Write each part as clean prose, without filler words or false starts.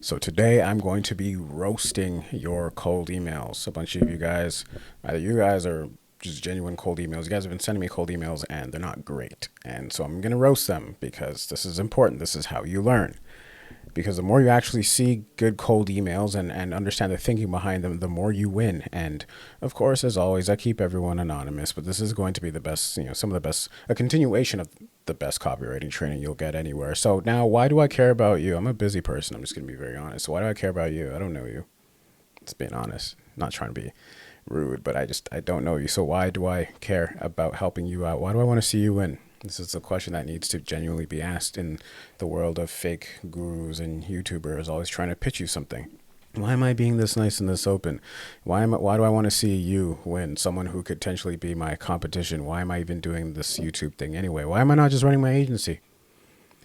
So today I'm going to be roasting your cold emails. A bunch of you guys, either you guys are just genuine cold emails. You guys have been sending me cold emails and they're not great. And so I'm going to roast them because this is important. This is how you learn. Because the more you actually see good cold emails and understand the thinking behind them, the more you win. And of course, as always, I keep everyone anonymous, but this is going to be the best, some of the best, a continuation of the best copywriting training you'll get anywhere. So now, why do I care about you? I'm a busy person. I'm just going to be very honest. So why do I care about you? I don't know you. Just being honest. Not trying to be rude, but I don't know you. So why do I care about helping you out? Why do I want to see you win? This is a question that needs to genuinely be asked in the world of fake gurus and YouTubers always trying to pitch you something. Why am I being this nice and this open? Why do I want to see you win? Someone who could potentially be my competition. Why am I even doing this YouTube thing anyway? Why am I not just running my agency?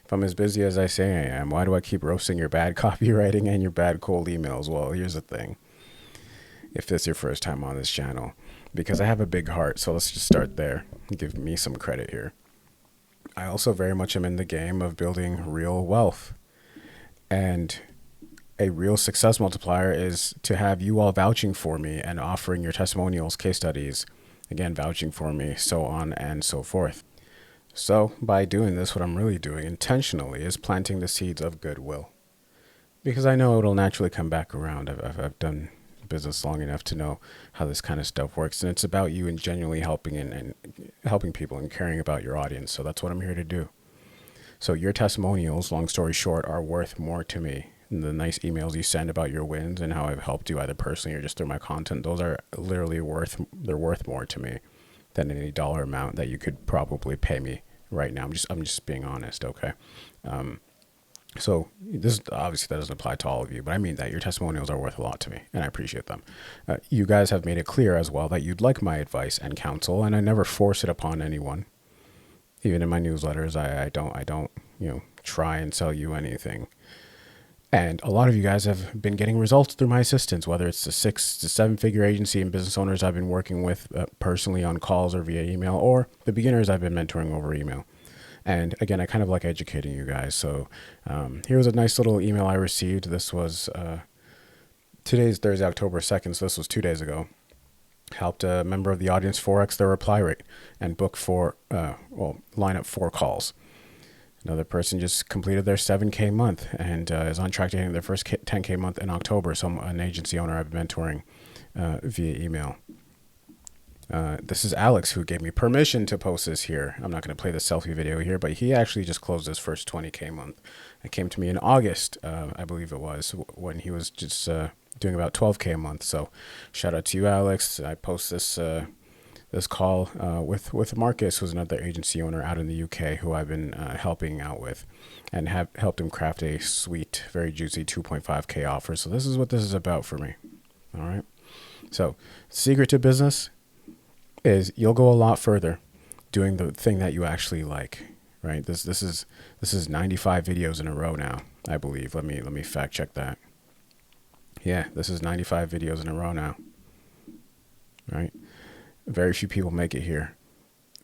If I'm as busy as I say I am, why do I keep roasting your bad copywriting and your bad cold emails? Well, here's the thing. If this is your first time on this channel, because I have a big heart, so let's just start there. Give me some credit here. I also very much am in the game of building real wealth. And a real success multiplier is to have you all vouching for me and offering your testimonials, case studies, again, vouching for me, so on and so forth. So by doing this, what I'm really doing intentionally is planting the seeds of goodwill. Because I know it'll naturally come back around. I've done business long enough to know how this kind of stuff works, and it's about you and genuinely helping and helping people and caring about your audience. So that's what I'm here to do. So your testimonials, long story short, are worth more to me. And the nice emails you send about your wins and how I've helped you either personally or just through my content, those are literally worth more to me than any dollar amount that you could probably pay me right now. I'm just being honest, okay? So this obviously that doesn't apply to all of you, but I mean that your testimonials are worth a lot to me, and I appreciate them. You guys have made it clear as well that you'd like my advice and counsel, and I never force it upon anyone. Even in my newsletters, I don't try and sell you anything. And a lot of you guys have been getting results through my assistance, whether it's the 6 to 7 figure agency and business owners I've been working with personally on calls or via email, or the beginners I've been mentoring over email. And again, I kind of like educating you guys. So here was a nice little email I received. This was today's Thursday, October 2nd. So this was 2 days ago. Helped a member of the audience 4x their reply rate and book line up 4 calls. Another person just completed their 7K month and is on track to hitting their first 10K month in October. So an agency owner I've been mentoring via email. This is Alex who gave me permission to post this here. I'm not going to play the selfie video here, but he actually just closed his first 20K month. It came to me in August, I believe it was, when he was just doing about 12K a month. So shout out to you, Alex. I post this call with Marcus, who's another agency owner out in the UK who I've been helping out with and have helped him craft a sweet, very juicy 2.5K offer. So this is what this is about for me. All right. So secret to business is you'll go a lot further doing the thing that you actually like, right? This is 95 videos in a row now, I believe. Let me fact check that. Yeah, this is 95 videos in a row now, right? Very few people make it here.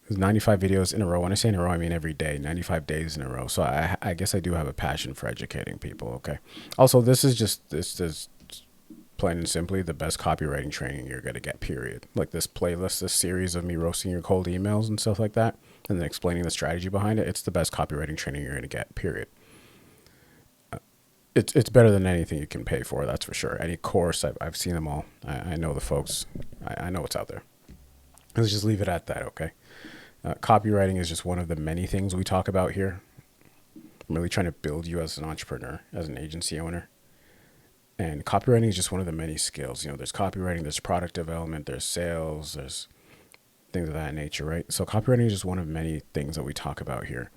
There's 95 videos in a row. When I say in a row, I mean every day, 95 days in a row. So I guess I do have a passion for educating people, okay? Also, this is plain and simply the best copywriting training you're going to get, period. Like this playlist, this series of me roasting your cold emails and stuff like that, and then explaining the strategy behind it, it's the best copywriting training you're going to get, period. It's better than anything you can pay for, that's for sure. Any course, I've seen them all. I know the folks. I know what's out there. Let's just leave it at that, okay? Copywriting is just one of the many things we talk about here. I'm really trying to build you as an entrepreneur, as an agency owner. And copywriting is just one of the many skills. There's copywriting, there's product development, there's sales, there's things of that nature, right? So copywriting is just one of many things that we talk about here.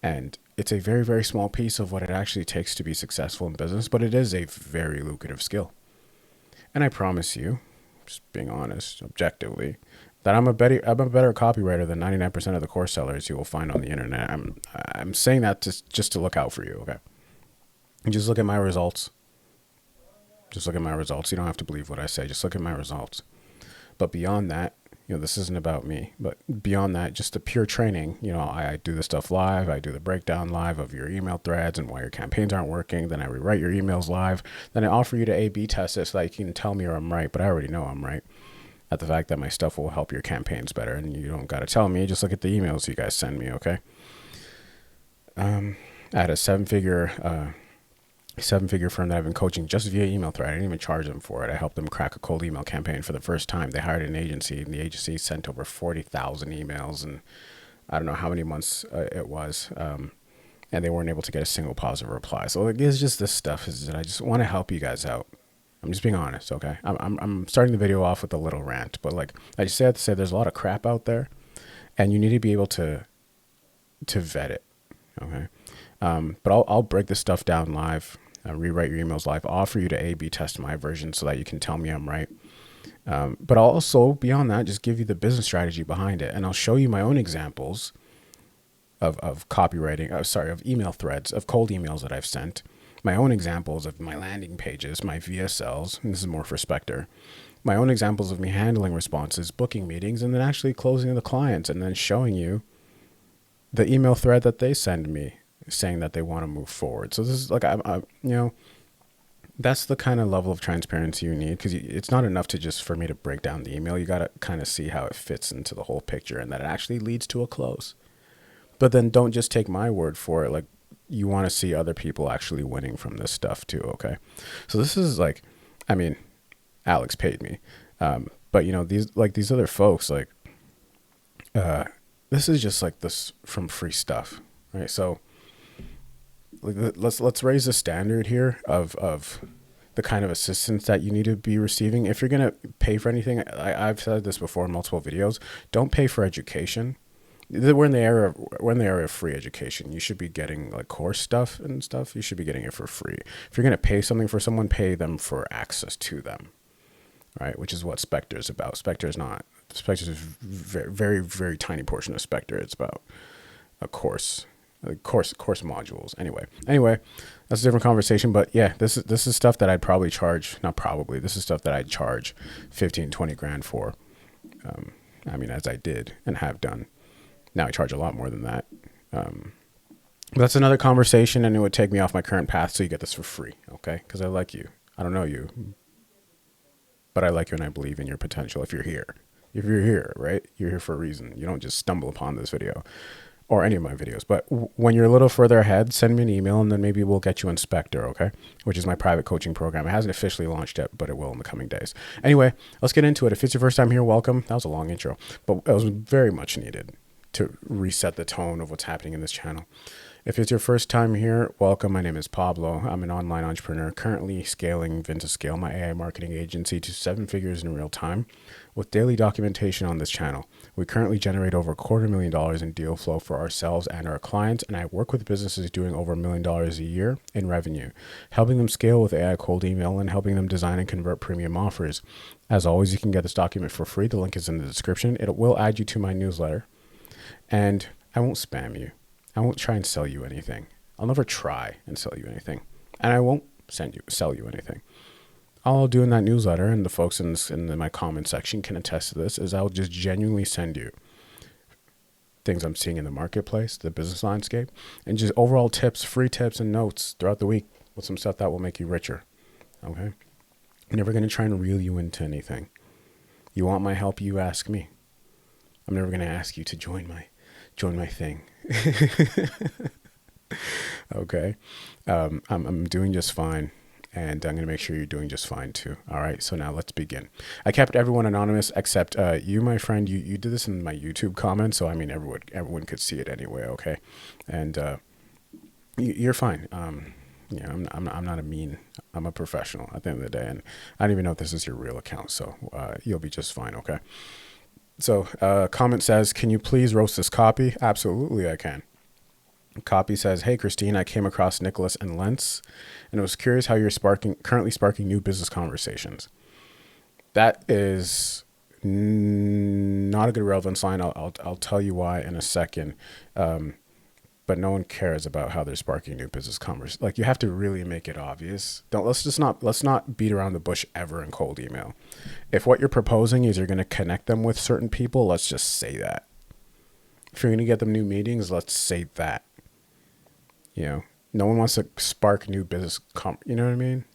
And it's a very, very small piece of what it actually takes to be successful in business, but it is a very lucrative skill. And I promise you, just being honest, objectively, that I'm a better copywriter than 99% of the course sellers you will find on the internet. I'm saying that just to look out for you, okay? And just look at my results. Just look at my results. You don't have to believe what I say. Just look at my results. But beyond that, This isn't about me. But beyond that, just the pure training, I do the stuff live. I do the breakdown live of your email threads and why your campaigns aren't working. Then I rewrite your emails live. Then I offer you to A/B test it so that you can tell me I'm right, but I already know I'm right. At the fact that my stuff will help your campaigns better, and you don't got to tell me. Just look at the emails you guys send me, okay? I had a seven-figure firm that I've been coaching just via email thread. I didn't even charge them for it. I helped them crack a cold email campaign for the first time. They hired an agency, and the agency sent over 40,000 emails, and I don't know how many months it was, and they weren't able to get a single positive reply. So it's just this stuff is that I just want to help you guys out. I'm just being honest, okay? I'm starting the video off with a little rant, but like I just have to say, there's a lot of crap out there, and you need to be able to vet it, okay? But I'll break this stuff down live, rewrite your emails live, offer you to A/B test my version so that you can tell me I'm right. But I'll also, beyond that, just give you the business strategy behind it, and I'll show you my own examples of copywriting, of email threads, of cold emails that I've sent, my own examples of my landing pages, my VSLs, and this is more for Spectre, my own examples of me handling responses, booking meetings, and then actually closing the clients, and then showing you the email thread that they send me saying that they want to move forward. So this is like, that's the kind of level of transparency you need, because it's not enough to just for me to break down the email. You got to kind of see how it fits into the whole picture and that it actually leads to a close. But then don't just take my word for it. Like, you want to see other people actually winning from this stuff too. Okay. So this is like, Alex paid me. But these other folks, this is just like this from free stuff. Right. So let's raise the standard here of the kind of assistance that you need to be receiving. If you're going to pay for anything, I've said this before in multiple videos, don't pay for education. We're in the era of free education. You should be getting like course stuff and stuff. You should be getting it for free. If you're going to pay something for someone, pay them for access to them, right? Which is what Spectre is about. Spectre is not. Spectre is very, very, very tiny portion of Spectre. It's about a course modules. Anyway, that's a different conversation. But yeah, this is stuff that I'd probably charge. Not probably. This is stuff that I'd charge 15, 20 grand for. As I did and have done. Now I charge a lot more than that. That's another conversation, and it would take me off my current path. So you get this for free, okay? Because I like you. I don't know you, but I like you, and I believe in your potential. If you're here, right? You're here for a reason. You don't just stumble upon this video or any of my videos. But when you're a little further ahead, send me an email, and then maybe we'll get you in Spectre, okay? Which is my private coaching program. It hasn't officially launched yet, but it will in the coming days. Anyway, let's get into it. If it's your first time here, welcome. That was a long intro, but it was very much needed to reset the tone of what's happening in this channel. If it's your first time here, welcome. My name is Pablo. I'm an online entrepreneur currently scaling VintaScale, my AI marketing agency, to 7 figures in real time with daily documentation on this channel. We currently generate over $250,000 in deal flow for ourselves and our clients, and I work with businesses doing over $1 million a year in revenue, helping them scale with AI cold email and helping them design and convert premium offers. As always, you can get this document for free. The link is in the description. It will add you to my newsletter. And I won't spam you. I won't try and sell you anything. I'll never try and sell you anything. And I won't sell you anything. All I'll do in that newsletter, and the folks in my comment section can attest to this, is I'll just genuinely send you things I'm seeing in the marketplace, the business landscape, and just overall tips, free tips and notes throughout the week with some stuff that will make you richer. Okay? I'm never going to try and reel you into anything. You want my help, you ask me. I'm never going to ask you to join my thing. Okay. I'm doing just fine, and I'm going to make sure you're doing just fine too. All right. So now let's begin. I kept everyone anonymous except you, my friend. You did this in my YouTube comments, so everyone could see it anyway. Okay. And you're fine. I'm not a mean. I'm a professional at the end of the day, and I don't even know if this is your real account, so you'll be just fine. Okay. So comment says, can you please roast this copy? Absolutely, I can. Copy says, hey, Christine, I came across Nicholas and Lentz and was curious how you're currently sparking new business conversations. That is not a good relevance line. I'll tell you why in a second. but no one cares about how they're sparking new business conversations. Like, you have to really make it obvious. Let's not beat around the bush ever in cold email. If what you're proposing is you're going to connect them with certain people, let's just say that. If you're going to get them new meetings, let's say that. You know, no one wants to spark new business. You know what I mean?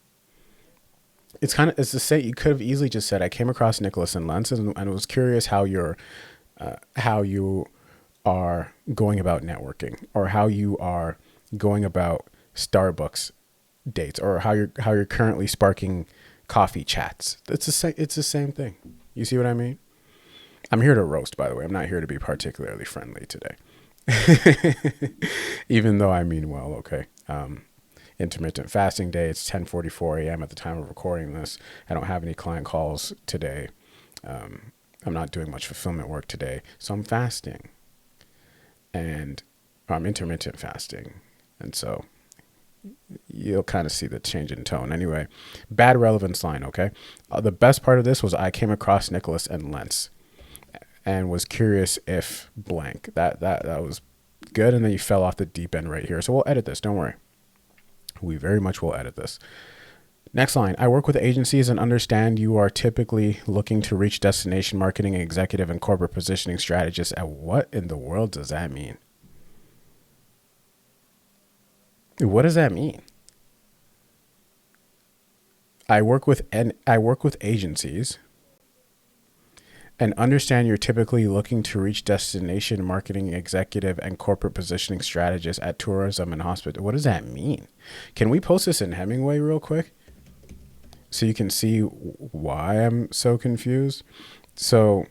It's the same. You could have easily just said, I came across Nicholas and Lentz and was curious how you are going about networking, or how you are going about Starbucks dates, or how you're currently sparking coffee chats. It's the same thing. You see what I mean? I'm here to roast, by the way. I'm not here to be particularly friendly today. Even though I mean well, okay. Intermittent fasting day. It's 10:44 a.m. at the time of recording this. I don't have any client calls today. I'm not doing much fulfillment work today, so I'm fasting, and I'm intermittent fasting, and so you'll kind of see the change in tone. Anyway, bad relevance line. Okay, the best part of this was I came across Nicholas and Lentz, and was curious if blank. That was good, and then you fell off the deep end right here. So we'll edit this. Don't worry. We very much will edit this. Next line. I work with agencies and understand you are typically looking to reach destination marketing executive and corporate positioning strategists. And what in the world does that mean? What does that mean? I work with agencies and understand you're typically looking to reach destination marketing executive and corporate positioning strategists at tourism and hospitality. What does that mean? Can we post this in Hemingway real quick so you can see why I'm so confused? So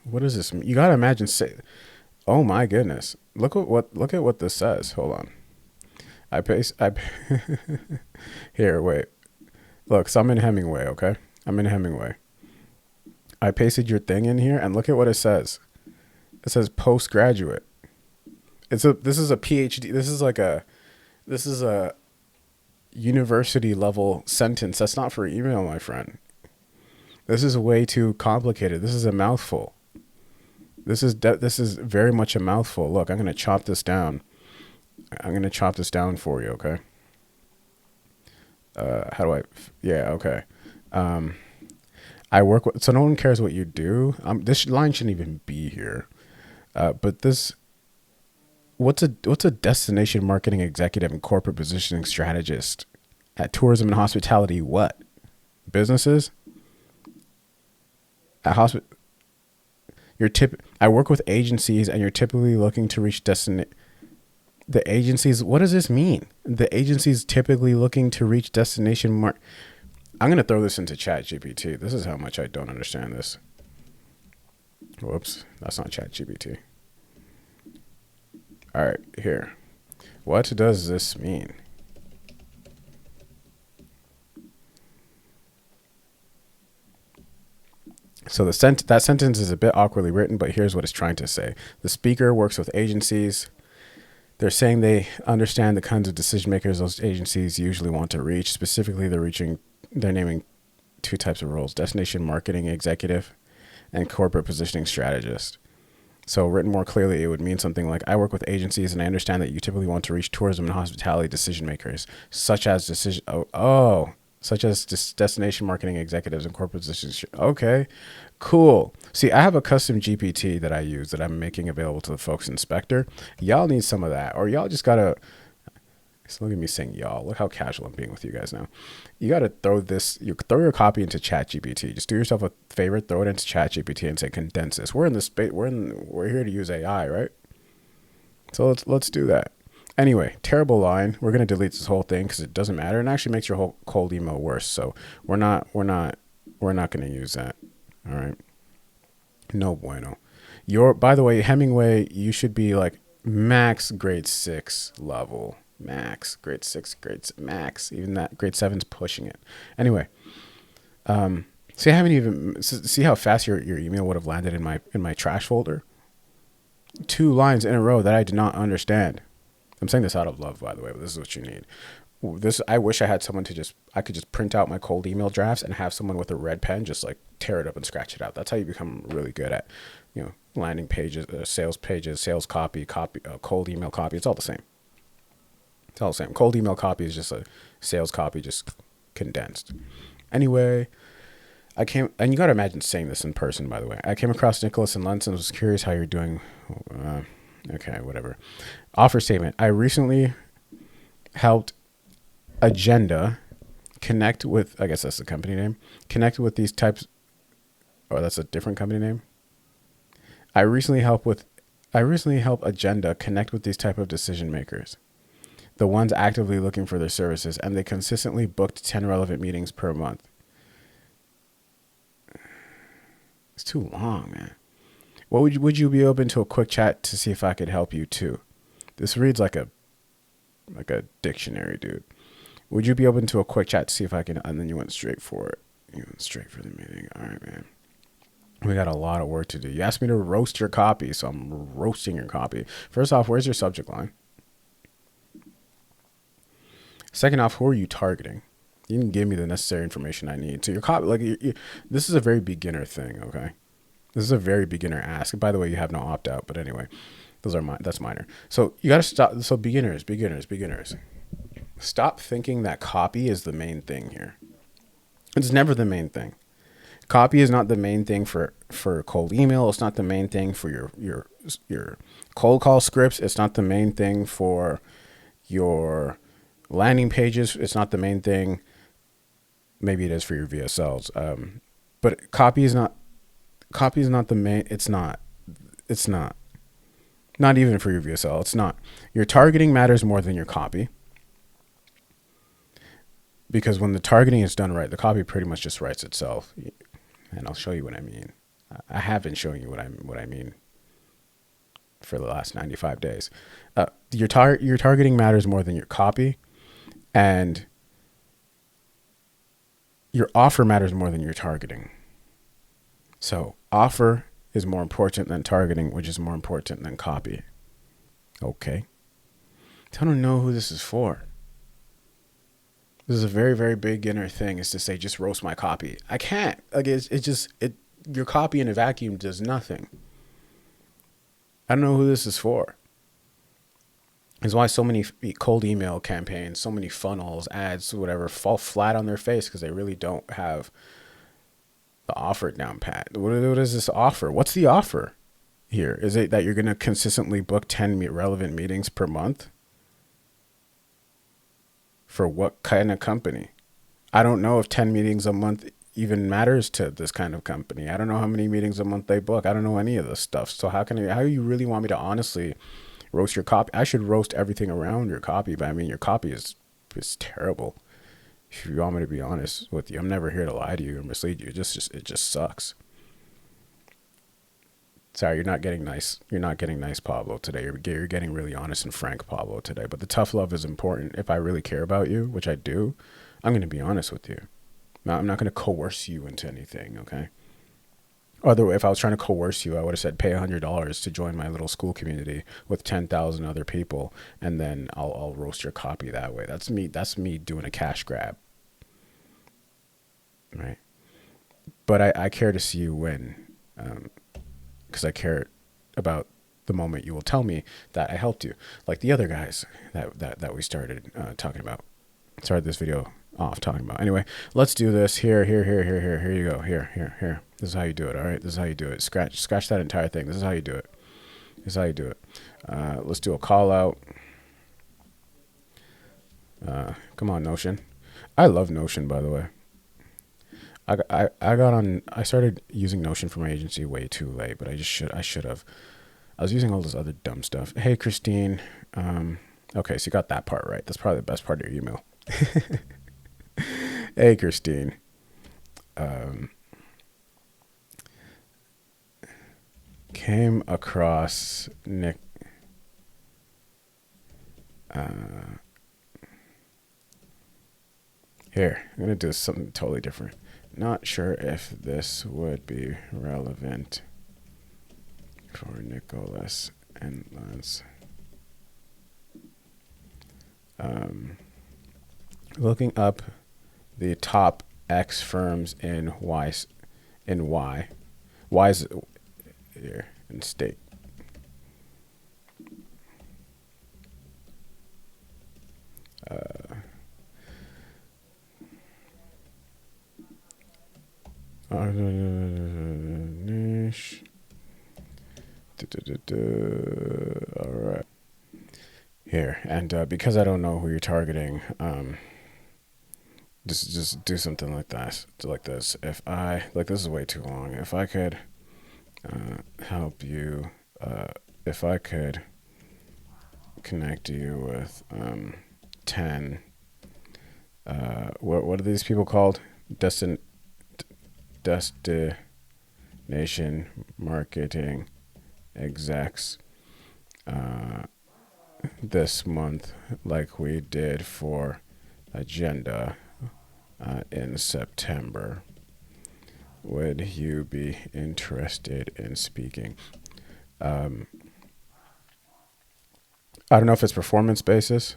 what does this mean? You got to imagine, oh my goodness. Look at what this says. Hold on. Here, wait. Look, so I'm in Hemingway, okay? I'm in Hemingway. I pasted your thing in here, and look at what it says. It says postgraduate. This is a PhD. This is a university level sentence. That's not for email, my friend. This is way too complicated. This is a mouthful. This is very much a mouthful. Look, I'm going to chop this down. I'm going to chop this down for you, okay? Okay. I work with, so no one cares what you do. This line shouldn't even be here. But what's a destination marketing executive and corporate positioning strategist at tourism and hospitality? What? Businesses? At I work with agencies and you're typically looking to reach the agencies. What does this mean? The agencies typically looking to reach destination I'm going to throw this into ChatGPT. This is how much I don't understand this. Whoops, that's not ChatGPT. All right, here. What does this mean? So that sentence is a bit awkwardly written, but here's what it's trying to say. The speaker works with agencies. They're saying they understand the kinds of decision makers those agencies usually want to reach. Specifically, they're naming two types of roles: destination marketing executive and corporate positioning strategist. So written more clearly, it would mean something like, I work with agencies and I understand that you typically want to reach tourism and hospitality decision makers, such as destination marketing executives and corporate positions. Okay, cool. See, I have a custom GPT that I use that I'm making available to the folks in Spectre. Y'all need some of that, or y'all just gotta, look at me saying y'all. Look how casual I'm being with you guys now. You got to throw your copy into ChatGPT. Just do yourself a favor, throw it into ChatGPT and say, condense this. We're in this space. We're here to use AI, right? So let's do that. Anyway, terrible line. We're going to delete this whole thing because it doesn't matter. And actually makes your whole cold email worse. So we're not going to use that. All right. No bueno. By the way, Hemingway, you should be like max grade 6 level. Max grade 6, max. Even that grade 7's pushing it. Anyway, see, I haven't even see how fast your email would have landed in my trash folder. 2 lines in a row that I did not understand. I'm saying this out of love, by the way, but this is what you need. This I wish I had someone to just I could just print out my cold email drafts and have someone with a red pen just like tear it up and scratch it out. That's how you become really good at, landing pages, sales copy, cold email copy. It's all the same. It's all the same. Cold email copy is just a sales copy, just condensed. Anyway, and you got to imagine saying this in person, by the way. I came across Nicholas in London and was curious how you're doing. Okay, whatever. Offer statement. I recently helped Agenda connect with, I guess that's the company name, connect with these types, or that's a different company name. I recently helped Agenda connect with these type of decision makers, the ones actively looking for their services, and they consistently booked 10 relevant meetings per month. It's too long, man. Would you be open to a quick chat to see if I could help you too? This reads like a dictionary, dude. Would you be open to a quick chat to see if I can? And then you went straight for it. You went straight for the meeting. All right, man. We got a lot of work to do. You asked me to roast your copy, so I'm roasting your copy. First off, where's your subject line? Second off, who are you targeting? You didn't give me the necessary information I need. So your copy, this is a very beginner thing, okay? This is a very beginner ask. By the way, you have no opt out, but anyway, that's minor. So you got to stop. So beginners. Stop thinking that copy is the main thing here. It's never the main thing. Copy is not the main thing for cold email. It's not the main thing for your cold call scripts. It's not the main thing for your landing pages. It's not the main thing. Maybe it is for your VSLs. But copy is not the main. It's not. Not even for your VSL. It's not. Your targeting matters more than your copy. Because when the targeting is done right, the copy pretty much just writes itself. And I'll show you what I mean. I have been showing you what I mean for the last 95 days. Your targeting matters more than your copy, and your offer matters more than your targeting. So offer is more important than targeting, which is more important than copy. Okay. I don't know who this is for. This is a very, very beginner thing, is to say, just roast my copy. I can't. Like, your copy in a vacuum does nothing. I don't know who this is for. It's why so many cold email campaigns, so many funnels, ads, whatever, fall flat on their face because they really don't have the offer down pat. What is this offer? What's the offer here? Is it that you're going to consistently book 10 relevant meetings per month? For what kind of company? I don't know if 10 meetings a month even matters to this kind of company. I don't know how many meetings a month they book. I don't know any of this stuff. So how you really want me to honestly roast your copy? I should roast everything around your copy, but I mean, your copy is terrible. If you want me to be honest with you, I'm never here to lie to you or mislead you. It just sucks. Sorry, you're not getting nice. You're not getting nice, Pablo, today. You're getting really honest and frank, Pablo, today. But the tough love is important. If I really care about you, which I do, I'm going to be honest with you. Now, I'm not going to coerce you into anything, okay? If I was trying to coerce you, I would have said pay $100 to join my little school community with 10,000 other people, and then I'll roast your copy that way. That's me doing a cash grab, right? But I care to see you win. Because I care about the moment you will tell me that I helped you, like the other guys that we started talking about. Started this video off talking about. Anyway, let's do this. Here you go. Here. This is how you do it. All right. This is how you do it. Scratch that entire thing. This is how you do it. Let's do a call out. Come on, Notion. I love Notion, by the way. I started using Notion for my agency way too late, but I should have. I was using all this other dumb stuff. Hey, Christine. Okay, so you got that part right. That's probably the best part of your email. Hey, Christine. Came across Nick. Here, I'm going to do something totally different. Not sure if this would be relevant for Nicholas and Lance. looking up the top X firms in Y's here in state. Niche. All right. Here, and because I don't know who you're targeting, just do something like that, like this. If I like, this is way too long. If I could help you, if I could connect you with 10. What are these people called? Destination marketing execs this month, like we did for agenda in September. Would you be interested in speaking? I don't know if it's performance basis.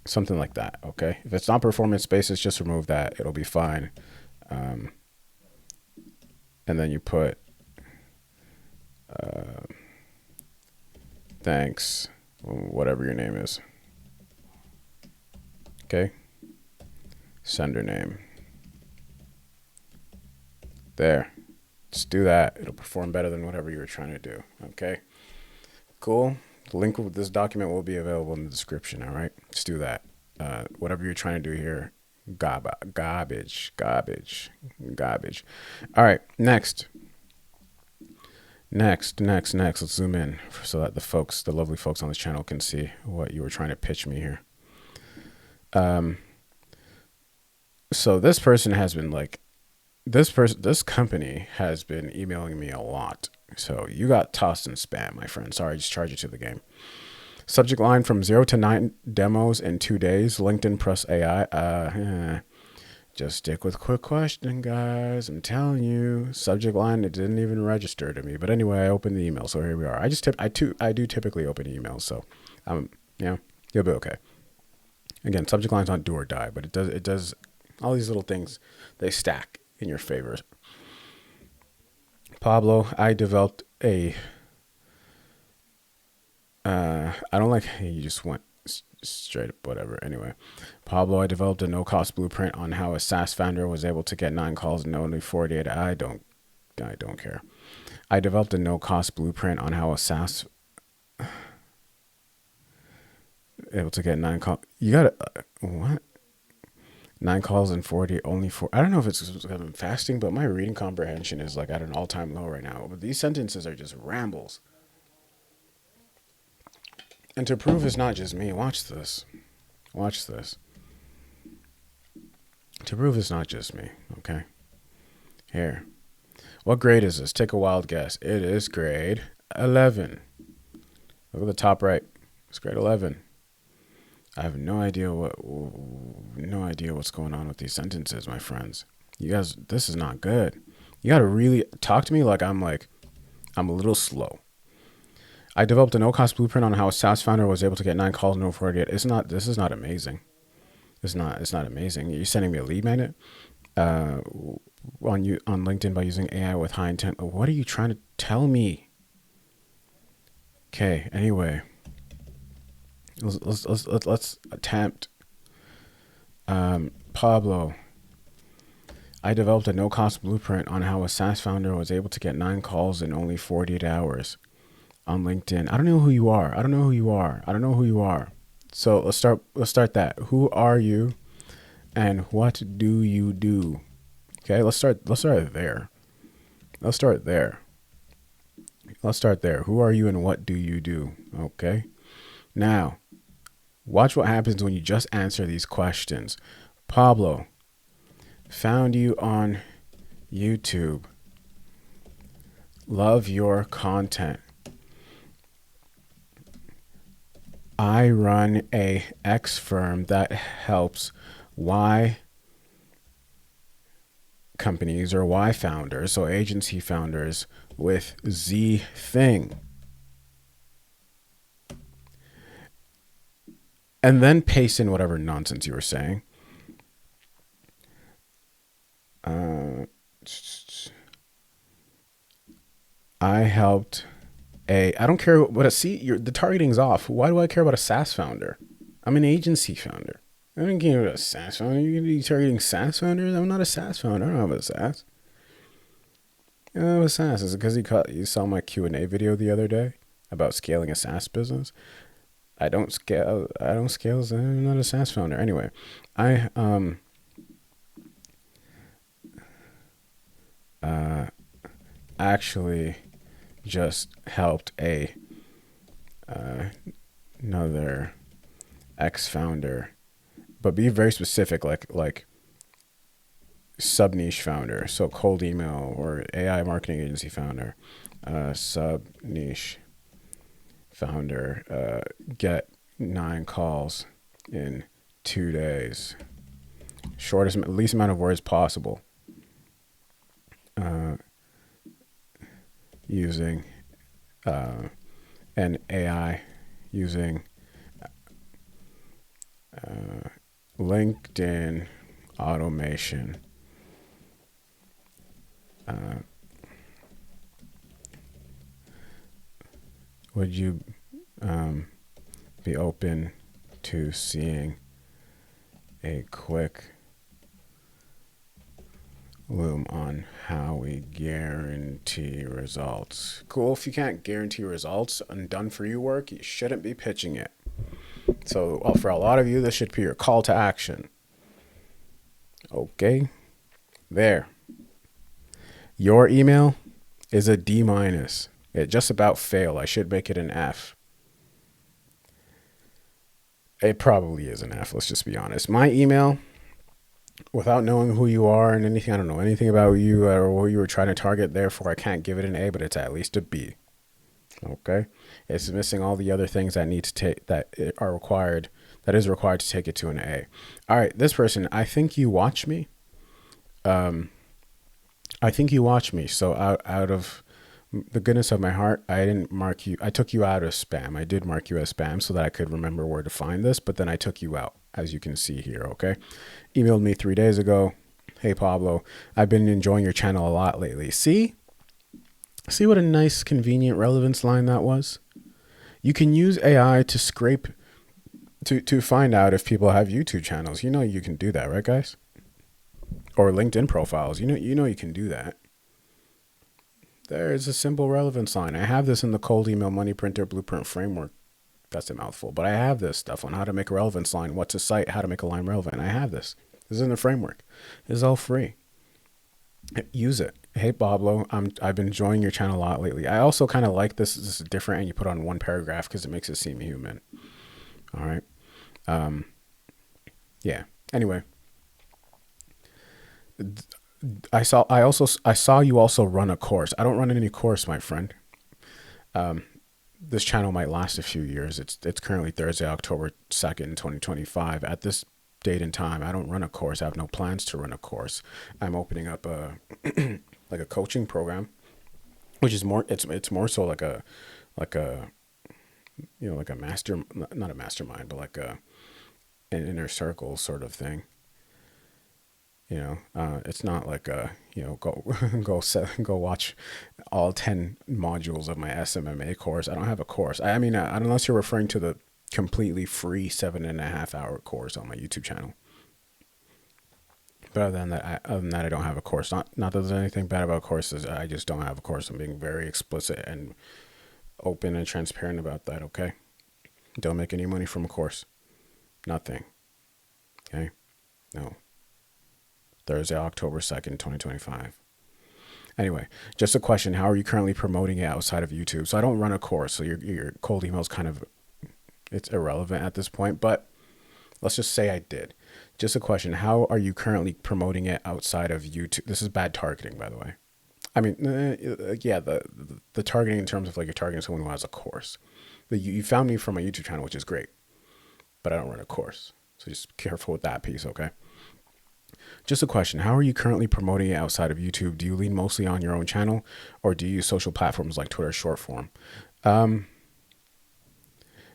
Something like that, okay? If it's not performance basis, just remove that. It'll be fine. And then you put thanks, whatever your name is. Okay? Sender name. There. Just do that. It'll perform better than whatever you were trying to do. Okay? Cool. The link with this document will be available in the description. All right? Just do that. Whatever you're trying to do here, garbage. All right. Next. Let's zoom in so that the lovely folks on this channel can see what you were trying to pitch me here. So this person has been like, this company has been emailing me a lot. So you got tossed in spam, my friend. Sorry, I just charged you to the game. Subject line: from 0 to 9 demos in 2 days. LinkedIn plus AI. Just stick with quick question, guys. I'm telling you. Subject line: it didn't even register to me. But anyway, I opened the email, so here we are. I do typically open emails, so you'll be okay. Again, subject line's not do or die, but it does all these little things, they stack in your favor. Pablo, I developed a I don't like how you just went straight up, whatever. Anyway, Pablo, I developed a no-cost blueprint on how a SaaS founder was able to get 9 calls in only 48. I don't care. I developed a no-cost blueprint on how a SaaS able to get 9 calls. You got what? 9 calls in 40, only 4. I don't know if it's because I'm fasting, but my reading comprehension is like at an all-time low right now. But these sentences are just rambles. And to prove it's not just me, watch this. To prove it's not just me, okay? Here. What grade is this? Take a wild guess. It is grade 11. Look at the top right. It's grade 11. I have no idea what's going on with these sentences, my friends. You guys, this is not good. You got to really talk to me like I'm a little slow. I developed a no-cost blueprint on how a SaaS founder was able to get 9 calls in over 48. This is not amazing. It's not amazing. You're sending me a lead magnet on LinkedIn by using AI with high intent. What are you trying to tell me? Okay, anyway. Let's attempt. Pablo, I developed a no-cost blueprint on how a SaaS founder was able to get 9 calls in only 48 hours on LinkedIn. I don't know who you are. So let's start that. Who are you and what do you do? Okay, let's start there. Who are you and what do you do? Okay. Now, watch what happens when you just answer these questions. Pablo, found you on YouTube. Love your content. I run a X firm that helps Y companies or Y founders, so agency founders, with Z thing. and then paste in whatever nonsense you were saying. Uh, I helped I don't care what a see. The targeting's off. Why do I care about a SaaS founder? I'm an agency founder. I don't care about a SaaS founder. You're gonna be targeting SaaS founders. I'm not a SaaS founder. I don't have a SaaS. I don't have a SaaS. Is it because you saw my Q&A video the other day about scaling a SaaS business? I don't scale. I'm not a SaaS founder. Anyway, I actually just helped another ex-founder, but be very specific, like sub niche founder. So cold email or AI marketing agency founder, sub niche founder, get 9 calls in 2 days, least amount of words possible, using an AI, using LinkedIn automation. Would you be open to seeing a quick loom on how we guarantee results? Cool. If you can't guarantee results and done for you work, you shouldn't be pitching it. So for a lot of you, this should be your call to action. Okay. There. Your email is a D-. It just about failed. I should make it an F. It probably is an F. Let's just be honest. My email, without knowing who you are and anything, I don't know anything about you or what you were trying to target. Therefore, I can't give it an A, but it's at least a B. Okay. It's missing all the other things that is required to take it to an A. All right. This person, I think you watch me. So out of the goodness of my heart, I didn't mark you. I took you out of spam. I did mark you as spam so that I could remember where to find this, but then I took you out, as you can see here. Okay. Emailed me 3 days ago. Hey, Pablo, I've been enjoying your channel a lot lately. See what a nice, convenient relevance line that was? You can use AI to scrape, to find out if people have YouTube channels. You know you can do that, right, guys? Or LinkedIn profiles. You know you can do that. There's a simple relevance line. I have this in the cold email money printer blueprint framework. That's a mouthful, but I have this stuff on how to make a relevance line, what to cite, how to make a line relevant. I have this. This is in the framework. This is all free. Use it. Hey, Pablo, I've been enjoying your channel a lot lately. I also kind of like this. This is different, and you put on one paragraph because it makes it seem human. All right. Yeah. Anyway, I saw you also run a course. I don't run any course, my friend. This channel might last a few years. It's currently Thursday, October 2nd, 2025. At this date and time, I don't run a course. I have no plans to run a course. I'm opening up a like a coaching program, which is more it's more so like a like a master, not a mastermind, but like an inner circle sort of thing. It's not like go watch all 10 modules of my SMMA course. I don't have a course. I mean, unless you're referring to the completely free 7.5-hour course on my YouTube channel. But other than that, I don't have a course. Not that there's anything bad about courses. I just don't have a course. I'm being very explicit and open and transparent about that. Okay. Don't make any money from a course. Nothing. Okay. No. Thursday, October 2nd, 2025. Anyway, just a question. How are you currently promoting it outside of YouTube? So I don't run a course. So your cold email is it's irrelevant at this point, but let's just say I did. Just a question. How are you currently promoting it outside of YouTube? This is bad targeting, by the way. I mean, the targeting in terms of like you're targeting someone who has a course. You found me from my YouTube channel, which is great, but I don't run a course. So just careful with that piece, okay? Just a question. How are you currently promoting it outside of YouTube? Do you lean mostly on your own channel or do you use social platforms like Twitter short form?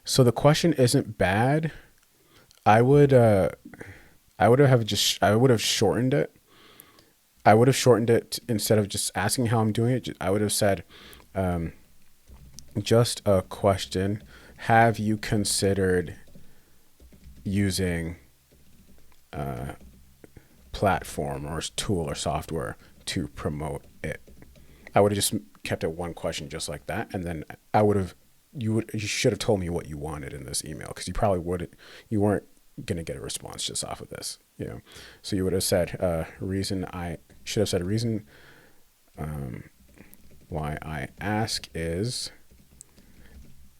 So the question isn't bad. I would I would have shortened it. I would have shortened it instead of just asking how I'm doing it. I would have said, um, just a question. Have you considered using platform or tool or software to promote it? I would have just kept it one question just like that, and then I would have you should have told me what you wanted in this email, because you probably wouldn't you weren't gonna get a response just off of this, you know. So you would have said reason I should have said reason why I ask is,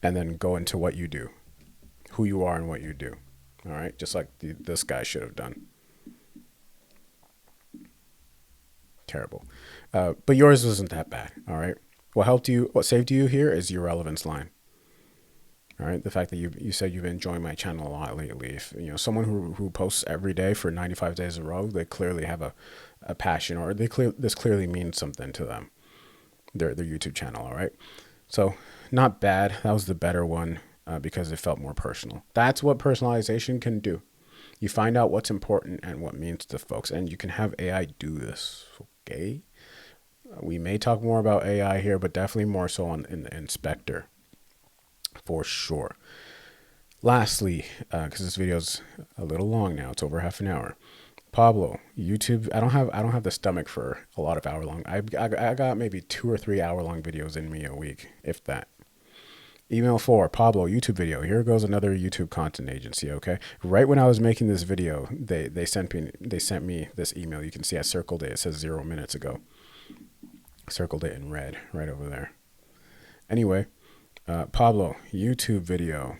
and then go into what you do, who you are, and what you do. All right, just like this guy should have done. Terrible. But yours wasn't that bad. All right. What saved you here is your relevance line. All right. The fact that you said you've been enjoying my channel a lot lately. If you know someone who posts every day for 95 days in a row, they clearly have a passion, or this clearly means something to them. Their YouTube channel. All right. So not bad. That was the better one because it felt more personal. That's what personalization can do. You find out what's important and what means to folks, and you can have AI do this. Okay. We may talk more about AI here, but definitely more so in the inspector for sure. Lastly, because this video is a little long now, it's over half an hour. Pablo, YouTube. I don't have the stomach for a lot of hour long. I got maybe 2 or 3 hour long videos in me a week, if that. Email 4, Pablo, YouTube video. Here goes another YouTube content agency. Okay, right when I was making this video, they sent me this email. You can see I circled it. It says 0 minutes ago. Circled it in red right over there. Anyway, Pablo, YouTube video,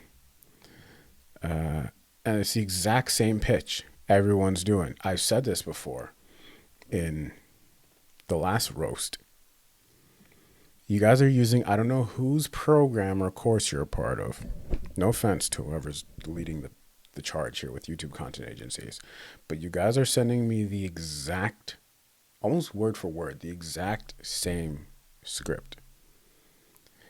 and it's the exact same pitch everyone's doing. I've said this before in the last roast. You guys are using, I don't know whose program or course you're a part of. No offense to whoever's leading the charge here with YouTube content agencies. But you guys are sending me the exact, almost word for word, the exact same script.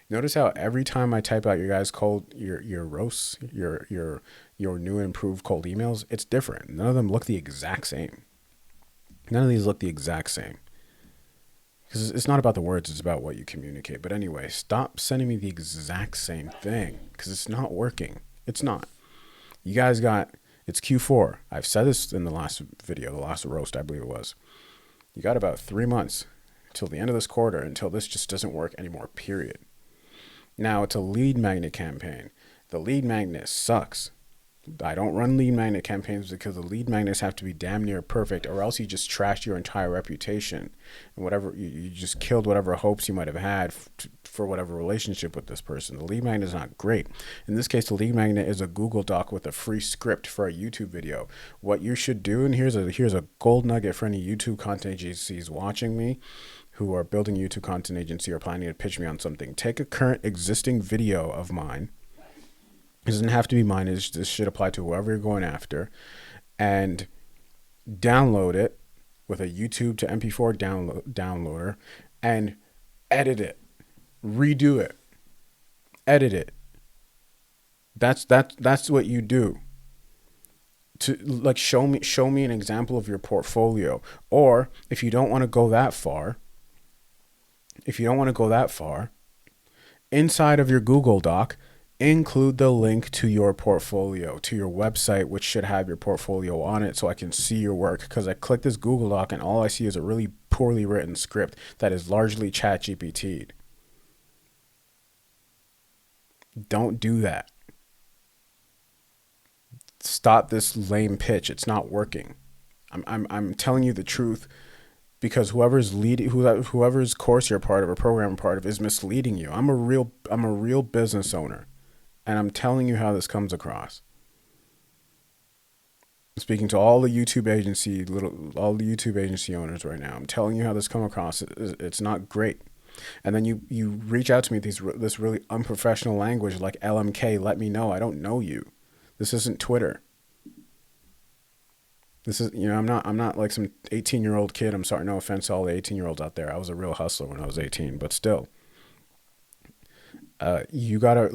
Notice how every time I type out your guys' your roasts, your new improved cold emails, it's different. None of them look the exact same. None of these look the exact same. Because it's not about the words, it's about what you communicate. But anyway, stop sending me the exact same thing, because it's not working. It's not. You guys it's Q4. I've said this in the last video, the last roast, I believe it was. You got about 3 months till the end of this quarter until this just doesn't work anymore, period. Now it's a lead magnet campaign. The lead magnet sucks. I don't run lead magnet campaigns because the lead magnets have to be damn near perfect, or else you just trashed your entire reputation and whatever you just killed whatever hopes you might have had for whatever relationship with this person. The lead magnet is not great. In this case, the lead magnet is a Google Doc with a free script for a YouTube video. What you should do, and here's a gold nugget for any YouTube content agencies watching me who are building YouTube content agency or planning to pitch me on something. Take a current existing video of mine. It doesn't have to be mine. This should apply to whoever you're going after, and download it with a YouTube to MP4 downloader, and edit it, redo it, edit it. That's what you do. To like show me an example of your portfolio, or if you don't want to go that far, inside of your Google Doc, include the link to your portfolio, to your website, which should have your portfolio on it, so I can see your work. Because I click this Google Doc and all I see is a really poorly written script that is largely ChatGPT'd. Don't do that. Stop this lame pitch. It's not working. I'm telling you the truth, because whoever's course you're part of or program you're part of is misleading you. I'm a real business owner, and I'm telling you how this comes across. Speaking to all the YouTube agency owners right now, I'm telling you how this comes across. It's not great. And then you reach out to me with this really unprofessional language like LMK. Let me know. I don't know you. This isn't Twitter. This is, I'm not like some 18-year-old kid. I'm sorry, no offense to all the 18-year-olds out there. I was a real hustler when I was 18, but still, you gotta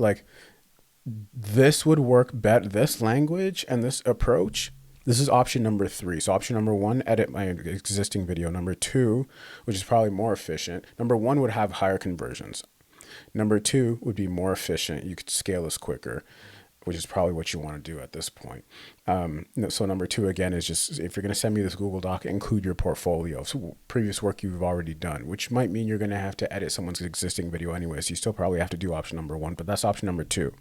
This would work better. This language and this approach. This is option number 3. So option number 1, edit my existing video. Number 2, which is probably more efficient. Number 1 would have higher conversions. Number 2 would be more efficient. You could scale this quicker, which is probably what you want to do at this point. So number 2, again, is just, if you're going to send me this Google Doc, include your portfolio. So previous work you've already done, which might mean you're going to have to edit someone's existing video anyways. You still probably have to do option number 1, but that's option number 2.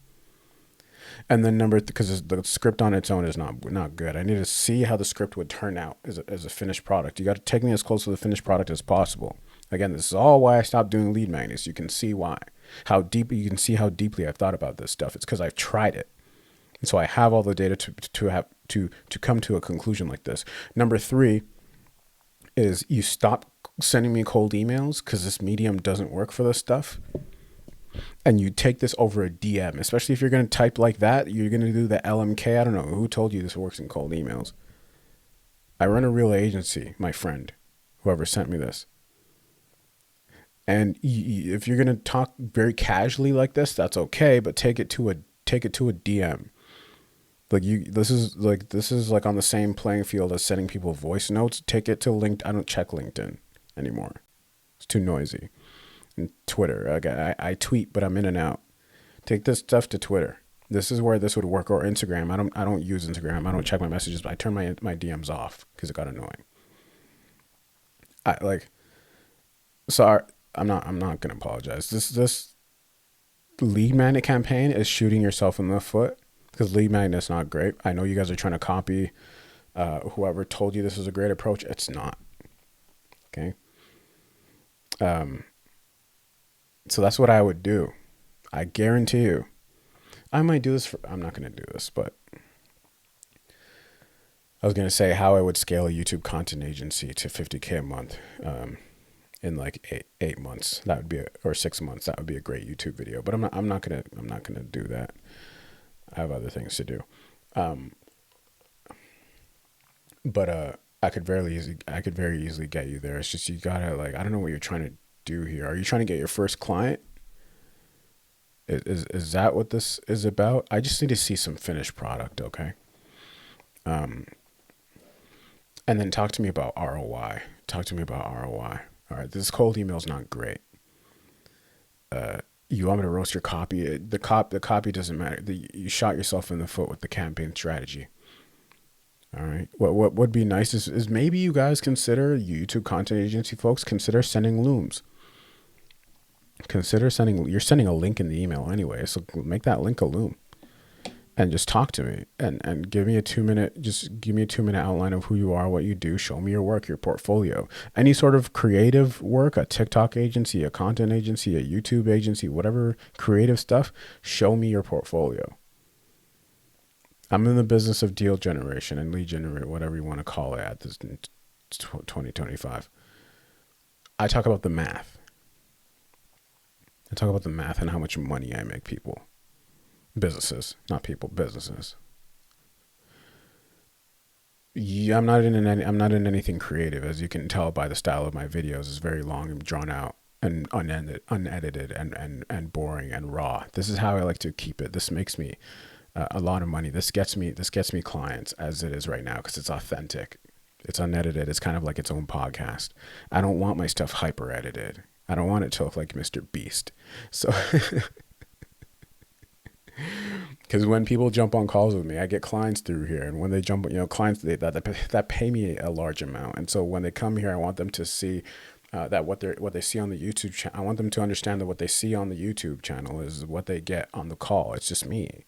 And then because the script on its own is not good. I need to see how the script would turn out as a finished product. You got to take me as close to the finished product as possible. Again, this is all why I stopped doing lead magnets. You can see why. You can see how deeply I've thought about this stuff. It's because I've tried it. And so I have all the data to come to a conclusion like this. Number 3 is you stop sending me cold emails because this medium doesn't work for this stuff. And you take this over a DM, especially if you're going to type like that, you're going to do the LMK. I don't know who told you this works in cold emails. I run a real agency, my friend, whoever sent me this. And if you're going to talk very casually like this, that's okay, but take it to a DM. This is like on the same playing field as sending people voice notes. Take it to LinkedIn. I don't check LinkedIn anymore. It's too noisy. And Twitter. I tweet, but I'm in and out. Take this stuff to Twitter. This is where this would work, or Instagram. I don't use Instagram. I don't check my messages, but I turn my DMs off because it got annoying. Sorry, I'm not gonna apologize. This lead magnet campaign is shooting yourself in the foot because lead magnet's not great. I know you guys are trying to copy whoever told you this is a great approach. It's not. Okay. So that's what I would do. I guarantee you. I might do this I'm not going to do this, but I was going to say how I would scale a YouTube content agency to 50K a month in like 8 months. That would be or 6 months. That would be a great YouTube video, but I'm not going to do that. I have other things to do. But I could very easily get you there. It's just you got to I don't know what you're trying to do here. Are you trying to get your first client? Is that what this is about? I just need to see some finished product, okay? And then talk to me about ROI. All right, this cold email is not great. You want me to roast your copy? The copy doesn't matter. You shot yourself in the foot with the campaign strategy. All right. What would be nice is maybe you guys consider, YouTube content agency folks, consider sending looms. You're sending a link in the email anyway, so make that link a loom and just talk to me and give me a 2-minute outline of who you are, what you do. Show me your work, your portfolio, any sort of creative work, a TikTok agency, a content agency, a YouTube agency, whatever creative stuff. Show me your portfolio. I'm in the business of deal generation and lead generation, whatever you want to call it at this 2025. I talk about the math. I talk about the math and how much money I make businesses. Yeah, I'm not in anything creative, as you can tell by the style of my videos. It's very long and drawn out and unedited and boring and raw. This is how I like to keep it. This makes me a lot of money. This gets me clients as it is right now because it's authentic. It's unedited. It's kind of like its own podcast. I don't want my stuff hyper edited. I don't want it to look like Mr. Beast. So, because when people jump on calls with me, I get clients through here. And when they jump, clients that pay me a large amount. And so when they come here, I want them to see that what they see on the YouTube channel. I want them to understand that what they see on the YouTube channel is what they get on the call. It's just me.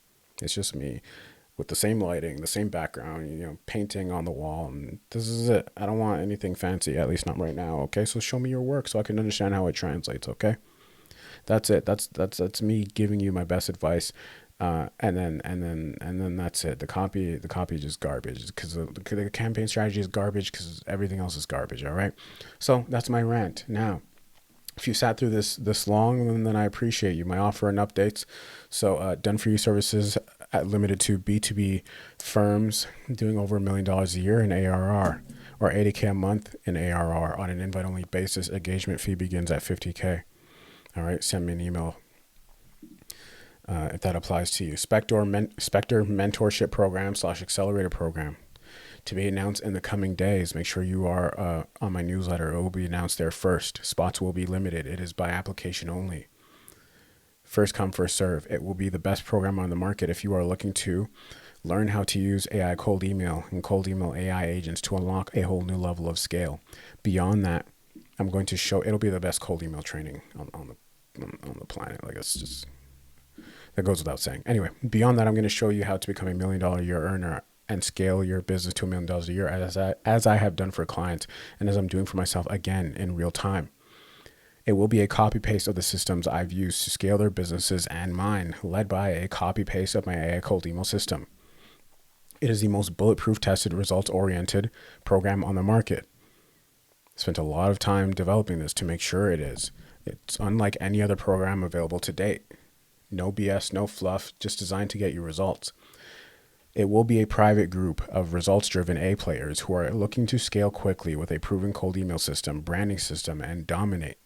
With the same lighting, the same background, painting on the wall, and this is it. I don't want anything fancy, at least not right now. Okay, so show me your work so I can understand how it translates. Okay, that's it. That's me giving you my best advice, and then that's it. The copy is just garbage because the campaign strategy is garbage because everything else is garbage. All right, so that's my rant. Now, if you sat through this long, then I appreciate you. My offer and updates. So done for you services limited to B2B firms doing over $1 million a year in ARR or 80K a month in ARR on an invite only basis. Engagement fee begins at 50K. All right. Send me an email. if that applies to you. Spectre mentorship program / accelerator program to be announced in the coming days. Make sure you are on my newsletter. It will be announced there first. Spots will be limited. It is by application only. First come, first serve. It will be the best program on the market if you are looking to learn how to use AI cold email and cold email AI agents to unlock a whole new level of scale. Beyond that, I'm going to show, it'll be the best cold email training on the planet. Like, it's just, that goes without saying. Anyway, beyond that, I'm going to show you how to become $1 million a year earner and scale your business to $1 million a year, as I have done for clients and as I'm doing for myself again in real time. It will be a copy paste of the systems I've used to scale their businesses and mine, led by a copy paste of my AI cold email system. It is the most bulletproof, tested, results oriented program on the market. Spent a lot of time developing this to make sure it is. It's unlike any other program available to date. No BS, no fluff, just designed to get you results. It will be a private group of results-driven A players who are looking to scale quickly with a proven cold email system, branding system, and dominate.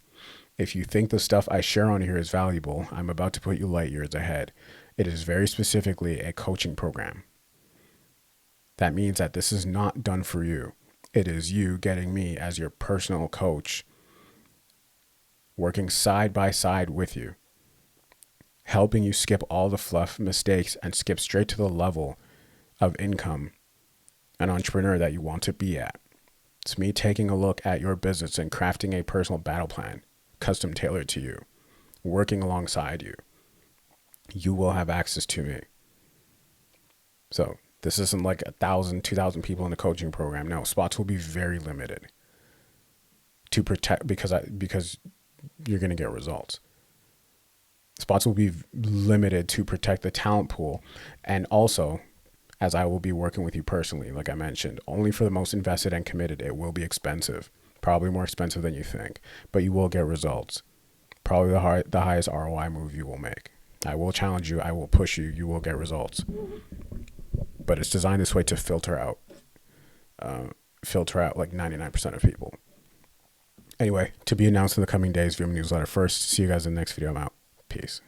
If you think the stuff I share on here is valuable, I'm about to put you light years ahead. It is very specifically a coaching program. That means that this is not done for you. It is you getting me as your personal coach, working side by side with you, helping you skip all the fluff, mistakes, and skip straight to the level of income an entrepreneur that you want to be at. It's me taking a look at your business and crafting a personal battle plan, custom tailored to you, working alongside you. You will have access to me. So this isn't like 1,000, 2,000 people in the coaching program. No, spots will be very limited to protect, because you're going to get results. Spots will be limited to protect the talent pool. And also, as I will be working with you personally, like I mentioned, only for the most invested and committed. It will be expensive, probably more expensive than you think, but you will get results. Probably the highest ROI move you will make. I will challenge you. I will push you. You will get results. But it's designed this way to filter out like 99% of people. Anyway, to be announced in the coming days via my newsletter first. See you guys in the next video. I'm out. Peace.